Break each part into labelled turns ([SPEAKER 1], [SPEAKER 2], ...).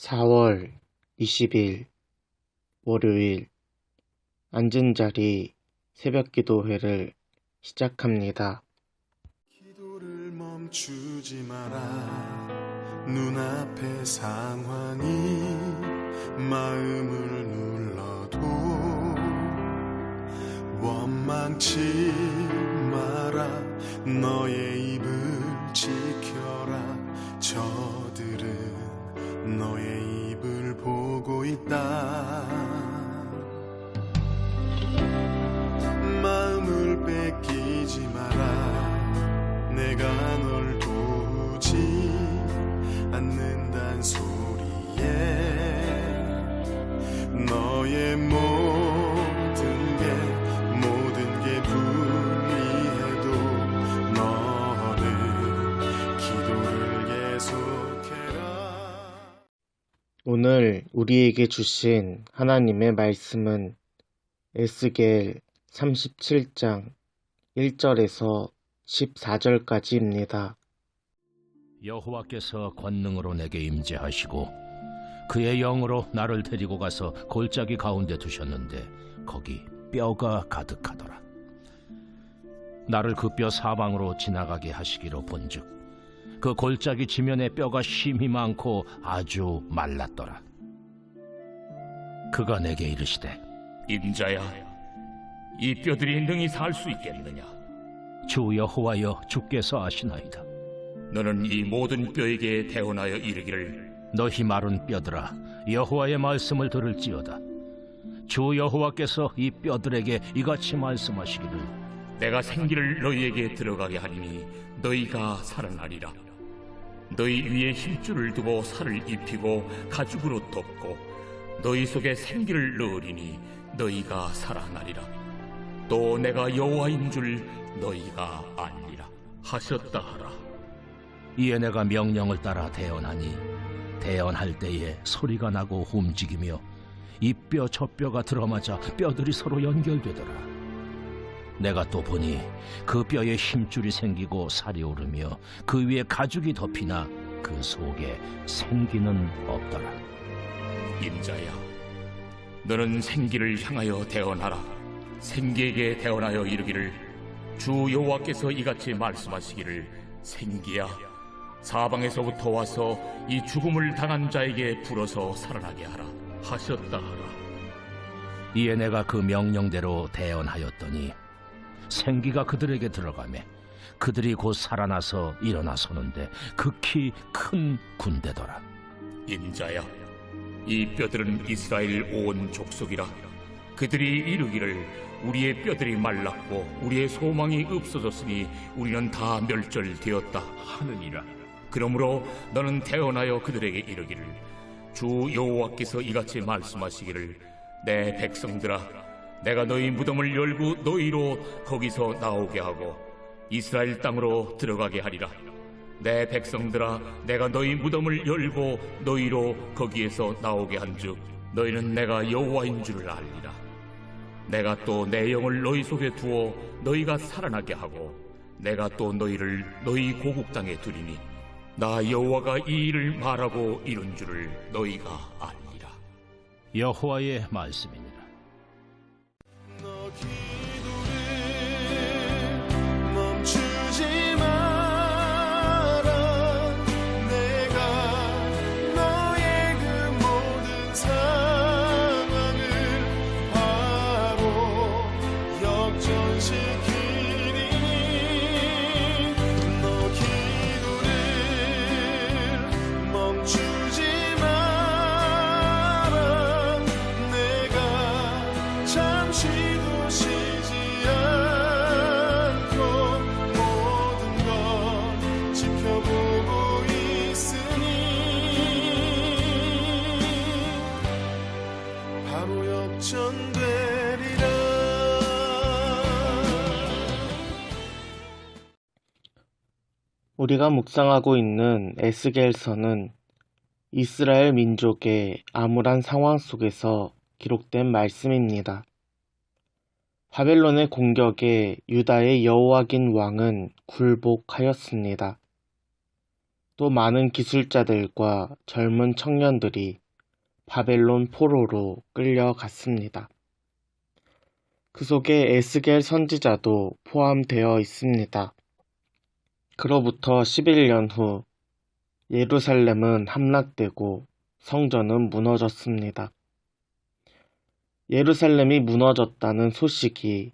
[SPEAKER 1] 4월 20일 월요일 앉은 자리 새벽기도회를 시작합니다.
[SPEAKER 2] 기도를 멈추지 마라. 눈앞의 상황이 마음을 눌러도 원망치 마라. 너의 입을 지켜라. 저들은 너의 입을 보고 있다. 마음을 뺏기지 마라. 내가 널 도우지 않는단 소리에 너의 모든 게 불리해도 너는 기도를 계속해라.
[SPEAKER 1] 오늘 우리에게 주신 하나님의 말씀은 에스겔 37장 1절에서 14절까지입니다.
[SPEAKER 3] 여호와께서 권능으로 내게 임재하시고 그의 영으로 나를 데리고 가서 골짜기 가운데 두셨는데 거기 뼈가 가득하더라. 나를 그 뼈 사방으로 지나가게 하시기로 본즉 그 골짜기 지면에 뼈가 심히 많고 아주 말랐더라. 그가 내게 이르시되
[SPEAKER 4] 인자야, 이 뼈들이 능히 살 수 있겠느냐?
[SPEAKER 3] 주 여호와여, 주께서 아시나이다.
[SPEAKER 4] 너는 이 모든 뼈에게 대언하여 이르기를
[SPEAKER 3] 너희 마른 뼈들아, 여호와의 말씀을 들을지어다. 주 여호와께서 이 뼈들에게 이같이 말씀하시기를
[SPEAKER 4] 내가 생기를 너희에게 들어가게 하리니 너희가 살아나리라. 너희 위에 힘줄을 두고 살을 입히고 가죽으로 덮고 너희 속에 생기를 넣으리니 너희가 살아나리라. 또 내가 여호와인 줄 너희가 알리라 하셨다 하라.
[SPEAKER 3] 이에 내가 명령을 따라 대언하니 대언할 때에 소리가 나고 움직이며 이 뼈 저 뼈가 들어맞아 뼈들이 서로 연결되더라. 내가 또 보니 그 뼈에 힘줄이 생기고 살이 오르며 그 위에 가죽이 덮이나 그 속에 생기는 없더라.
[SPEAKER 4] 인자야, 너는 생기를 향하여 대언하라. 생기에게 대언하여 이르기를 주 여호와께서 이같이 말씀하시기를 생기야, 사방에서부터 와서 이 죽음을 당한 자에게 불어서 살아나게 하라 하셨다 하라.
[SPEAKER 3] 이에 내가 그 명령대로 대언하였더니 생기가 그들에게 들어가매 그들이 곧 살아나서 일어나 서는데 극히 큰 군대더라.
[SPEAKER 4] 인자야, 이 뼈들은 이스라엘 온 족속이라. 그들이 이르기를 우리의 뼈들이 말랐고 우리의 소망이 없어졌으니 우리는 다 멸절되었다 하느니라. 그러므로 너는 대언하여 그들에게 이르기를 주 여호와께서 이같이 말씀하시기를 내 백성들아, 내가 너희 무덤을 열고 너희로 거기서 나오게 하고 이스라엘 땅으로 들어가게 하리라. 내 백성들아, 내가 너희 무덤을 열고 너희로 거기에서 나오게 한즉 너희는 내가 여호와인 줄을 알리라. 내가 또 내 영을 너희 속에 두어 너희가 살아나게 하고 내가 또 너희를 너희 고국 땅에 두리니 나 여호와가 이 일을 말하고 이룬 줄을 너희가 알리라.
[SPEAKER 3] 여호와의 말씀이니라.
[SPEAKER 2] 너 기도를 멈추지 마라. 내가 너의 그 모든 상황을 바로 역전시키리니 너 기도를 멈추지 마라. 내가 잠시도 쉬지 않고 모든 걸 지켜보고 있으니 바로 역전되리라.
[SPEAKER 1] 우리가 묵상하고 있는 에스겔서는 이스라엘 민족의 암울한 상황 속에서 기록된 말씀입니다. 바벨론의 공격에 유다의 여호와긴 왕은 굴복하였습니다. 또 많은 기술자들과 젊은 청년들이 바벨론 포로로 끌려갔습니다. 그 속에 에스겔 선지자도 포함되어 있습니다. 그로부터 11년 후 예루살렘은 함락되고 성전은 무너졌습니다. 예루살렘이 무너졌다는 소식이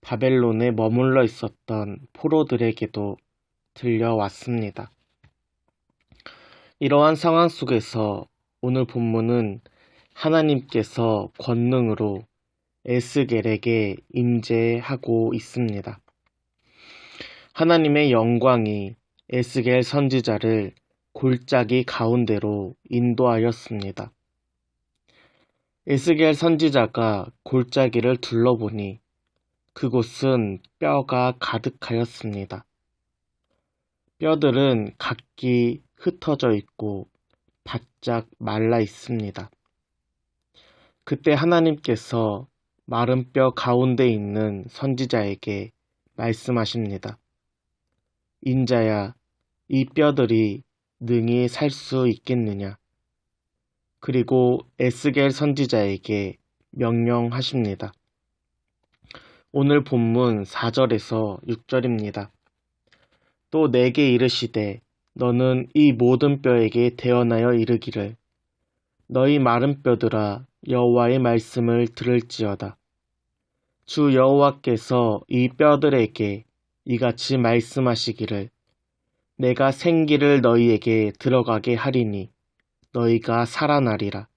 [SPEAKER 1] 바벨론에 머물러 있었던 포로들에게도 들려왔습니다. 이러한 상황 속에서 오늘 본문은 하나님께서 권능으로 에스겔에게 임재하고 있습니다. 하나님의 영광이 에스겔 선지자를 골짜기 가운데로 인도하였습니다. 에스겔 선지자가 골짜기를 둘러보니 그곳은 뼈가 가득하였습니다. 뼈들은 각기 흩어져 있고 바짝 말라 있습니다. 그때 하나님께서 마른 뼈 가운데 있는 선지자에게 말씀하십니다. 인자야, 이 뼈들이 능히 살 수 있겠느냐? 그리고 에스겔 선지자에게 명령하십니다. 오늘 본문 4절에서 6절입니다. 또 내게 이르시되 너는 이 모든 뼈에게 대언하여 이르기를 너희 마른 뼈들아 여호와의 말씀을 들을지어다. 주 여호와께서 이 뼈들에게 이같이 말씀하시기를 내가 생기를 너희에게 들어가게 하리니 너희가 살아나리라.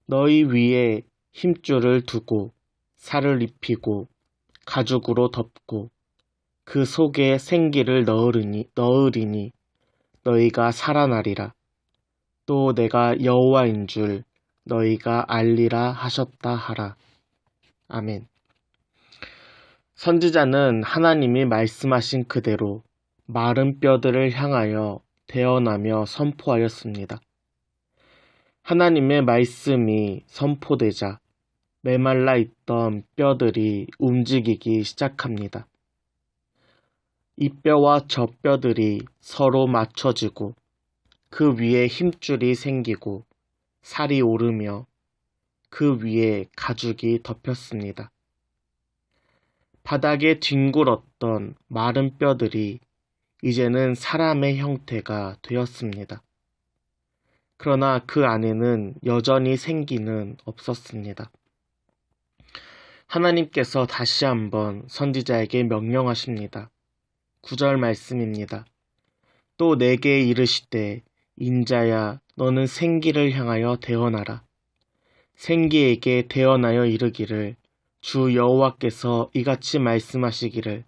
[SPEAKER 1] 너희 위에 힘줄을 두고 살을 입히고 가죽으로 덮고 그 속에 생기를 넣으리니 너희가 살아나리라. 또 내가 여호와인 줄 너희가 알리라 하셨다 하라. 아멘. 선지자는 하나님이 말씀하신 그대로 마른 뼈들을 향하여 대언하며 선포하였습니다. 하나님의 말씀이 선포되자 메말라 있던 뼈들이 움직이기 시작합니다. 이 뼈와 저 뼈들이 서로 맞춰지고 그 위에 힘줄이 생기고 살이 오르며 그 위에 가죽이 덮였습니다. 바닥에 뒹굴었던 마른 뼈들이 이제는 사람의 형태가 되었습니다. 그러나 그 안에는 여전히 생기는 없었습니다. 하나님께서 다시 한번 선지자에게 명령하십니다. 9절 말씀입니다. 또 내게 이르시되 인자야 너는 생기를 향하여 대언하라. 생기에게 대언하여 이르기를 주 여호와께서 이같이 말씀하시기를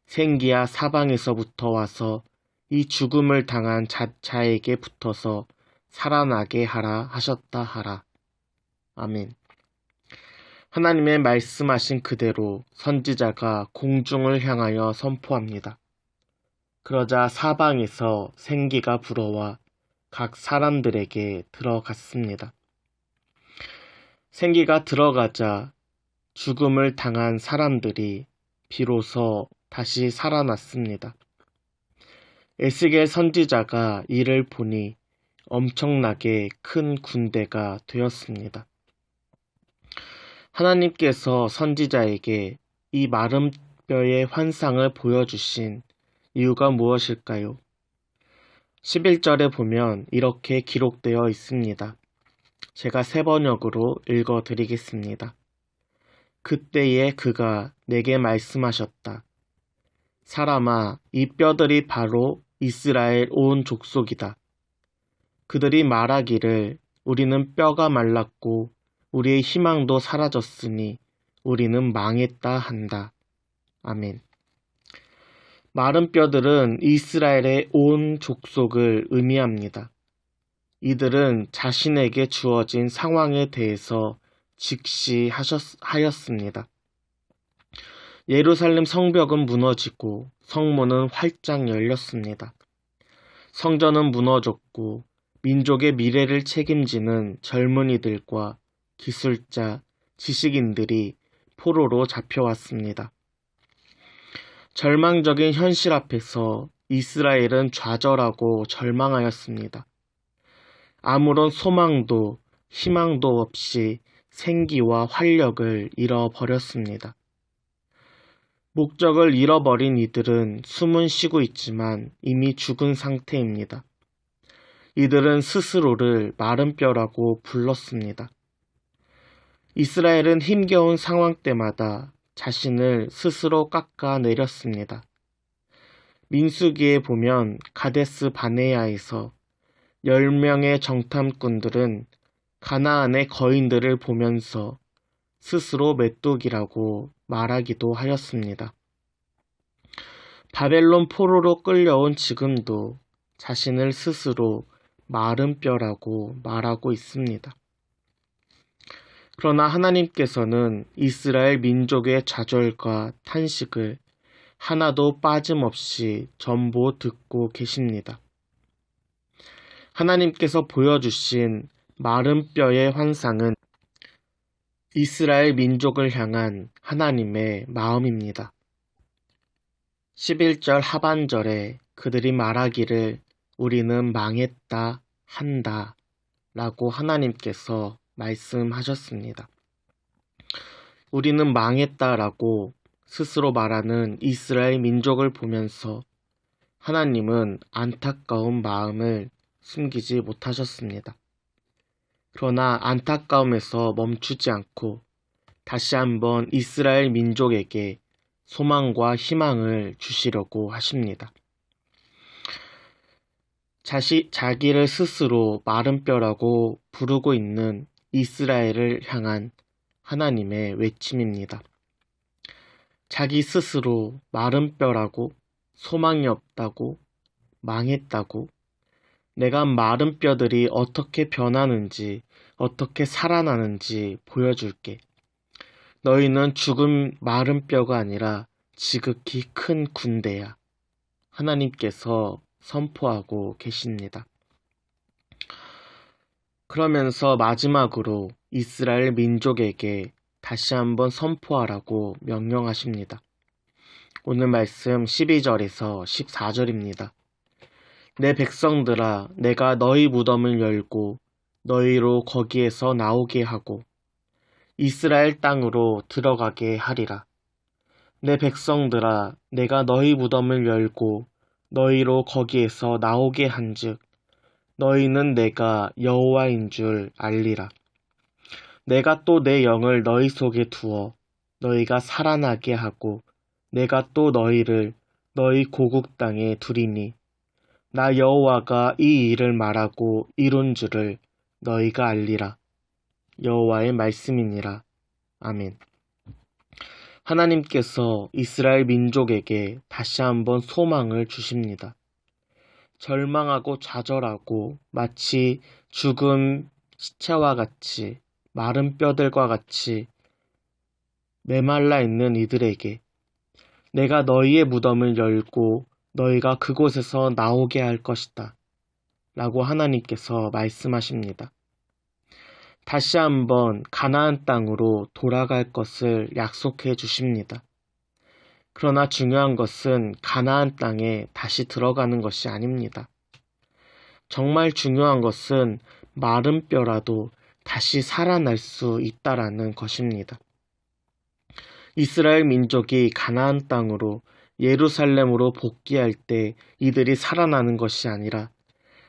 [SPEAKER 1] 생기야 사방에서부터 와서 이 죽음을 당한 자에게 붙어서 살아나게 하라 하셨다 하라. 아멘. 하나님의 말씀하신 그대로 선지자가 공중을 향하여 선포합니다. 그러자 사방에서 생기가 불어와 각 사람들에게 들어갔습니다. 생기가 들어가자 죽음을 당한 사람들이 비로소 다시 살아났습니다. 에스겔 선지자가 이를 보니 엄청나게 큰 군대가 되었습니다. 하나님께서 선지자에게 이 마른 뼈의 환상을 보여주신 이유가 무엇일까요? 11절에 보면 이렇게 기록되어 있습니다. 제가 새 번역으로 읽어드리겠습니다. 그때에 그가 내게 말씀하셨다. 사람아, 이 뼈들이 바로 이스라엘 온 족속이다. 그들이 말하기를 우리는 뼈가 말랐고 우리의 희망도 사라졌으니 우리는 망했다 한다. 아멘. 마른 뼈들은 이스라엘의 온 족속을 의미합니다. 이들은 자신에게 주어진 상황에 대해서 직시하였습니다. 예루살렘 성벽은 무너지고 성문은 활짝 열렸습니다. 성전은 무너졌고 민족의 미래를 책임지는 젊은이들과 기술자, 지식인들이 포로로 잡혀왔습니다. 절망적인 현실 앞에서 이스라엘은 좌절하고 절망하였습니다. 아무런 소망도 희망도 없이 생기와 활력을 잃어버렸습니다. 목적을 잃어버린 이들은 숨은 쉬고 있지만 이미 죽은 상태입니다. 이들은 스스로를 마른 뼈라고 불렀습니다. 이스라엘은 힘겨운 상황 때마다 자신을 스스로 깎아내렸습니다. 민수기에 보면 가데스 바네아에서 10명의 정탐꾼들은 가나안의 거인들을 보면서 스스로 메뚜기라고 말하기도 하였습니다. 바벨론 포로로 끌려온 지금도 자신을 스스로 마른 뼈라고 말하고 있습니다. 그러나 하나님께서는 이스라엘 민족의 좌절과 탄식을 하나도 빠짐없이 전부 듣고 계십니다. 하나님께서 보여주신 마른 뼈의 환상은 이스라엘 민족을 향한 하나님의 마음입니다. 11절 하반절에 그들이 말하기를 우리는 망했다 한다 라고 하나님께서 말씀하셨습니다. 우리는 망했다라고 스스로 말하는 이스라엘 민족을 보면서 하나님은 안타까운 마음을 숨기지 못하셨습니다. 그러나 안타까움에서 멈추지 않고 다시 한번 이스라엘 민족에게 소망과 희망을 주시려고 하십니다. 자기를 스스로 마른 뼈라고 부르고 있는 이스라엘을 향한 하나님의 외침입니다. 자기 스스로 마른 뼈라고, 소망이 없다고, 망했다고, 내가 마른 뼈들이 어떻게 변하는지, 어떻게 살아나는지 보여줄게. 너희는 죽은 마른 뼈가 아니라 지극히 큰 군대야. 하나님께서 선포하고 계십니다. 그러면서 마지막으로 이스라엘 민족에게 다시 한번 선포하라고 명령하십니다. 오늘 말씀 12절에서 14절입니다. 내 백성들아, 내가 너희 무덤을 열고 너희로 거기에서 나오게 하고 이스라엘 땅으로 들어가게 하리라. 내 백성들아, 내가 너희 무덤을 열고 너희로 거기에서 나오게 한즉 너희는 내가 여호와인 줄 알리라. 내가 또 내 영을 너희 속에 두어 너희가 살아나게 하고 내가 또 너희를 너희 고국 땅에 두리니 나 여호와가 이 일을 말하고 이룬 줄을 너희가 알리라. 여호와의 말씀이니라. 아멘. 하나님께서 이스라엘 민족에게 다시 한번 소망을 주십니다. 절망하고 좌절하고 마치 죽은 시체와 같이 마른 뼈들과 같이 메말라 있는 이들에게 내가 너희의 무덤을 열고 너희가 그곳에서 나오게 할 것이다 라고 하나님께서 말씀하십니다. 다시 한번 가나안 땅으로 돌아갈 것을 약속해 주십니다. 그러나 중요한 것은 가나안 땅에 다시 들어가는 것이 아닙니다. 정말 중요한 것은 마른 뼈라도 다시 살아날 수 있다라는 것입니다. 이스라엘 민족이 가나안 땅으로 예루살렘으로 복귀할 때 이들이 살아나는 것이 아니라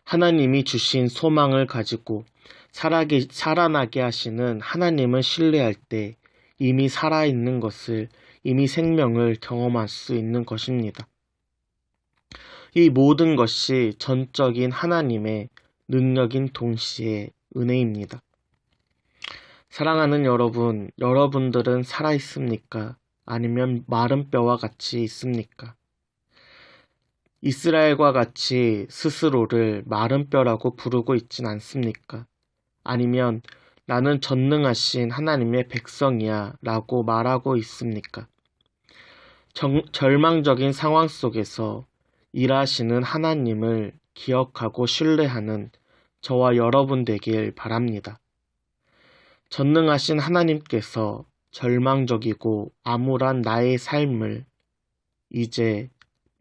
[SPEAKER 1] 하나님이 주신 소망을 가지고 살아나게 하시는 하나님을 신뢰할 때 이미 살아있는 것을, 이미 생명을 경험할 수 있는 것입니다. 이 모든 것이 전적인 하나님의 능력인 동시에 은혜입니다. 사랑하는 여러분, 여러분들은 살아있습니까? 아니면 마른 뼈와 같이 있습니까? 이스라엘과 같이 스스로를 마른 뼈라고 부르고 있진 않습니까? 아니면 나는 전능하신 하나님의 백성이야 라고 말하고 있습니까? 절망적인 상황 속에서 일하시는 하나님을 기억하고 신뢰하는 저와 여러분 되길 바랍니다. 전능하신 하나님께서 절망적이고 암울한 나의 삶을 이제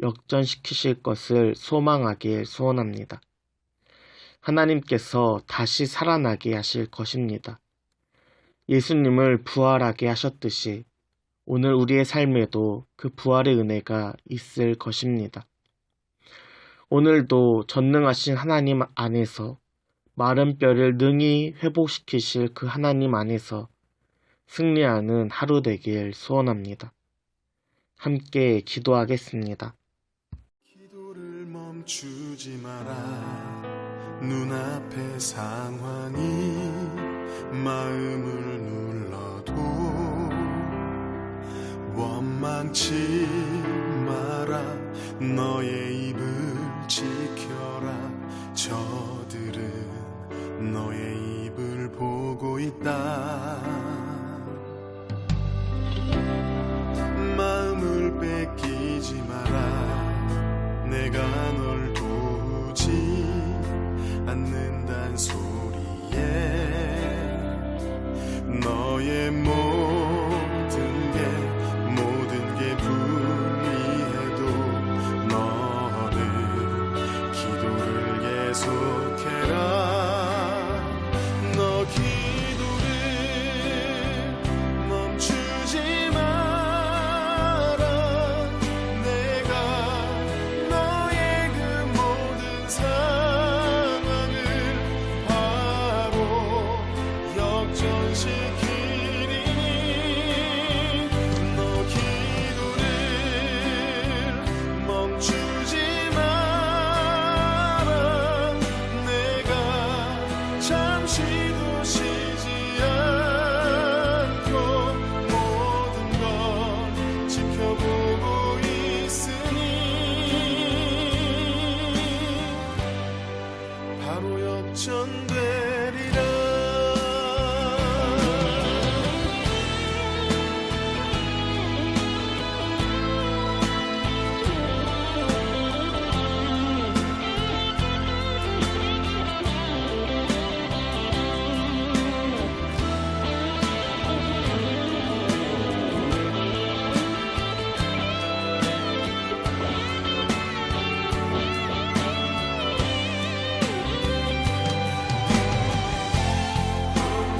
[SPEAKER 1] 역전시키실 것을 소망하길 소원합니다. 하나님께서 다시 살아나게 하실 것입니다. 예수님을 부활하게 하셨듯이 오늘 우리의 삶에도 그 부활의 은혜가 있을 것입니다. 오늘도 전능하신 하나님 안에서 마른 뼈를 능히 회복시키실 그 하나님 안에서 승리하는 하루 되길 소원합니다. 함께 기도하겠습니다.
[SPEAKER 2] 기도를 멈추지 마라. 눈앞의 상황이 마음을 눌러도 원망치 마라. 너의 입을 지켜라. 저들은 너의 입을 보고 있다. 마음을 뺏기지 마라. 내가 널 도우지 않는단 소리에 너의 모든 게 불리해도 너는 기도를 계속해라. 너 기도를 멈추지 마라. 내가 너의 그 모든 상황을 바로 역전시키리니 너 기도를 멈추지 마라. 내가 잠시도 쉬지 않고 모든 걸 지켜보고 있으니 바로 역전되리라.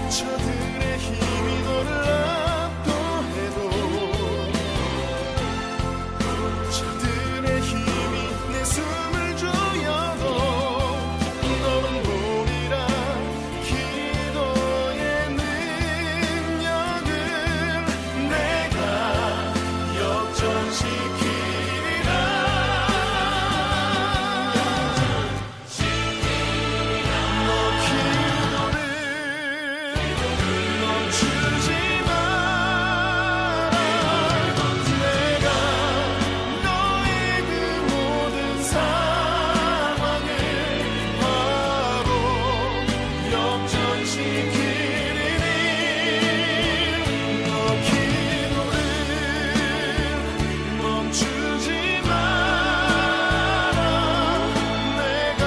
[SPEAKER 2] 저들의 힘이 놀랍도 해도 저들의 힘이 내 숨을 조여도 너는 보리라. 기도의 능력을 내가 역전시키리라. 너 기도를 멈추지 마라. 내가 너의 그 모든 상황을 바로 역전시키리니 너 기도를 멈추지 마라. 내가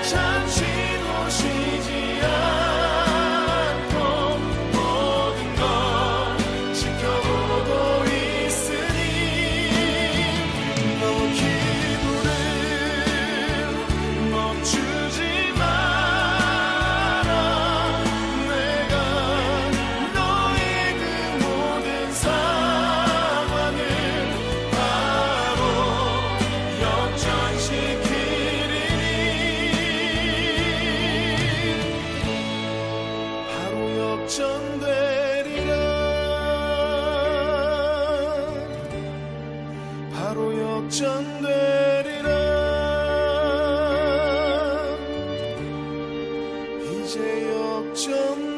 [SPEAKER 2] 잠시도 쉬지 않고 모든 걸 지켜보고 있으니 너 기도를 멈추지 마라. 내가 너의 그 모든 상황을 바로 역전시키리니 바로 역전되리라. 바로 역전되리라. 이제 역전